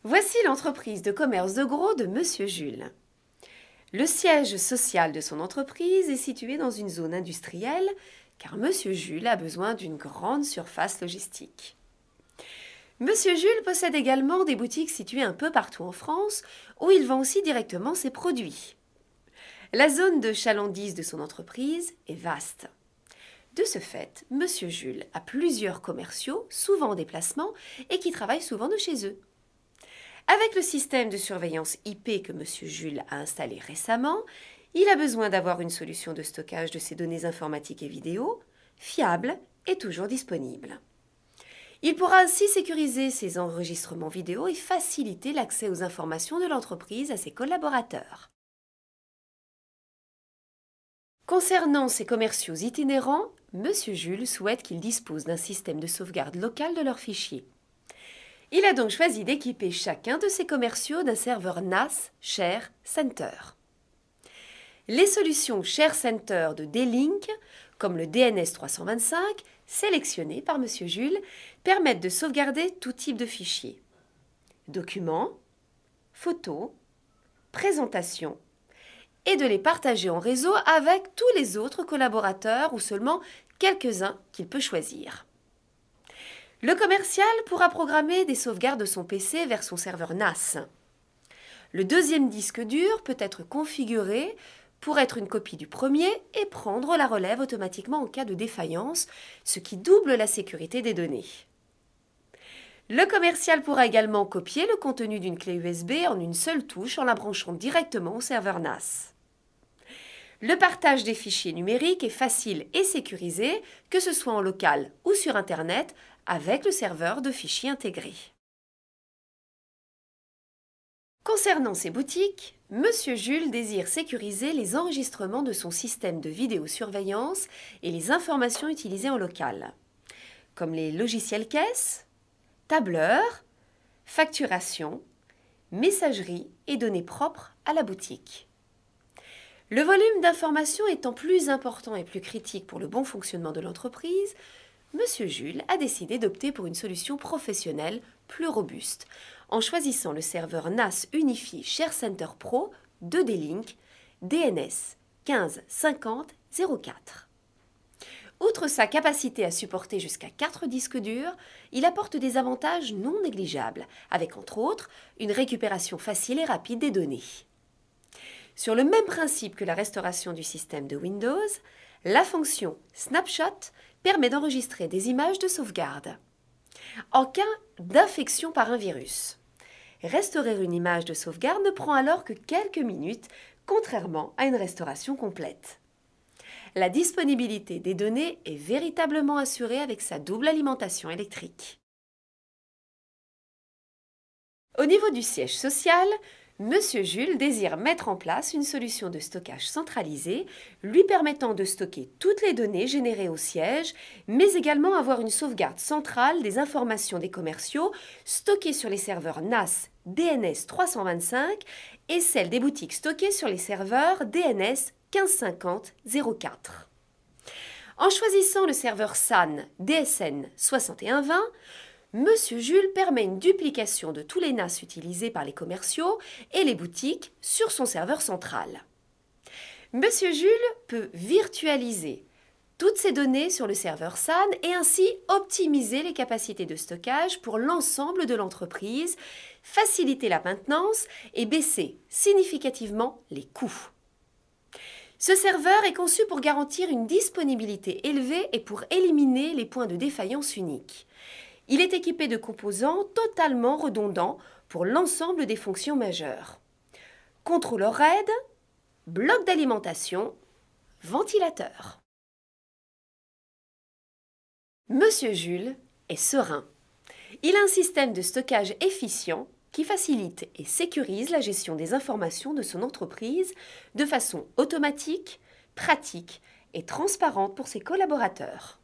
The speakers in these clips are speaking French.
Voici l'entreprise de commerce de gros de Monsieur Jules. Le siège social de son entreprise est situé dans une zone industrielle car Monsieur Jules a besoin d'une grande surface logistique. Monsieur Jules possède également des boutiques situées un peu partout en France où il vend aussi directement ses produits. La zone de chalandise de son entreprise est vaste. De ce fait, Monsieur Jules a plusieurs commerciaux, souvent en déplacement, et qui travaillent souvent de chez eux. Avec le système de surveillance IP que Monsieur Jules a installé récemment, il a besoin d'avoir une solution de stockage de ses données informatiques et vidéo, fiable et toujours disponible. Il pourra ainsi sécuriser ses enregistrements vidéo et faciliter l'accès aux informations de l'entreprise à ses collaborateurs. Concernant ses commerciaux itinérants, Monsieur Jules souhaite qu'ils disposent d'un système de sauvegarde local de leurs fichiers. Il a donc choisi d'équiper chacun de ses commerciaux d'un serveur NAS Share Center. Les solutions Share Center de D-Link, comme le DNS 325, sélectionné par Monsieur Jules, permettent de sauvegarder tout type de fichiers. Documents, photos, présentations, et de les partager en réseau avec tous les autres collaborateurs ou seulement quelques-uns qu'il peut choisir. Le commercial pourra programmer des sauvegardes de son PC vers son serveur NAS. Le deuxième disque dur peut être configuré pour être une copie du premier et prendre la relève automatiquement en cas de défaillance, ce qui double la sécurité des données. Le commercial pourra également copier le contenu d'une clé USB en une seule touche en la branchant directement au serveur NAS. Le partage des fichiers numériques est facile et sécurisé, que ce soit en local ou sur Internet, avec le serveur de fichiers intégré. Concernant ses boutiques, Monsieur Jules désire sécuriser les enregistrements de son système de vidéosurveillance et les informations utilisées en local, comme les logiciels caisses, tableurs, facturation, messagerie et données propres à la boutique. Le volume d'informations étant plus important et plus critique pour le bon fonctionnement de l'entreprise, Monsieur Jules a décidé d'opter pour une solution professionnelle plus robuste, en choisissant le serveur NAS Unifié Share Center Pro de D-Link DNS 155004. Outre sa capacité à supporter jusqu'à 4 disques durs, il apporte des avantages non négligeables, avec entre autres une récupération facile et rapide des données. Sur le même principe que la restauration du système de Windows, la fonction Snapshot permet d'enregistrer des images de sauvegarde. En cas d'infection par un virus, restaurer une image de sauvegarde ne prend alors que quelques minutes, contrairement à une restauration complète. La disponibilité des données est véritablement assurée avec sa double alimentation électrique. Au niveau du siège social, Monsieur Jules désire mettre en place une solution de stockage centralisée lui permettant de stocker toutes les données générées au siège, mais également avoir une sauvegarde centrale des informations des commerciaux stockées sur les serveurs NAS DNS 325 et celles des boutiques stockées sur les serveurs DNS 1550-04. En choisissant le serveur SAN DSN 6120, Monsieur Jules permet une duplication de tous les NAS utilisés par les commerciaux et les boutiques sur son serveur central. Monsieur Jules peut virtualiser toutes ces données sur le serveur SAN et ainsi optimiser les capacités de stockage pour l'ensemble de l'entreprise, faciliter la maintenance et baisser significativement les coûts. Ce serveur est conçu pour garantir une disponibilité élevée et pour éliminer les points de défaillance uniques. Il est équipé de composants totalement redondants pour l'ensemble des fonctions majeures. Contrôleur RAID, bloc d'alimentation, ventilateur. Monsieur Jules est serein. Il a un système de stockage efficient qui facilite et sécurise la gestion des informations de son entreprise de façon automatique, pratique et transparente pour ses collaborateurs.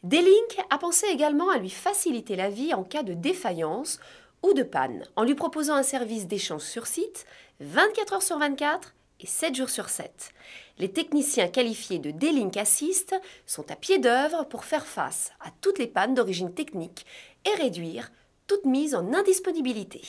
D-Link a pensé également à lui faciliter la vie en cas de défaillance ou de panne, en lui proposant un service d'échange sur site 24 heures sur 24 et 7 jours sur 7. Les techniciens qualifiés de D-Link Assist sont à pied d'œuvre pour faire face à toutes les pannes d'origine technique et réduire toutes mises en indisponibilité.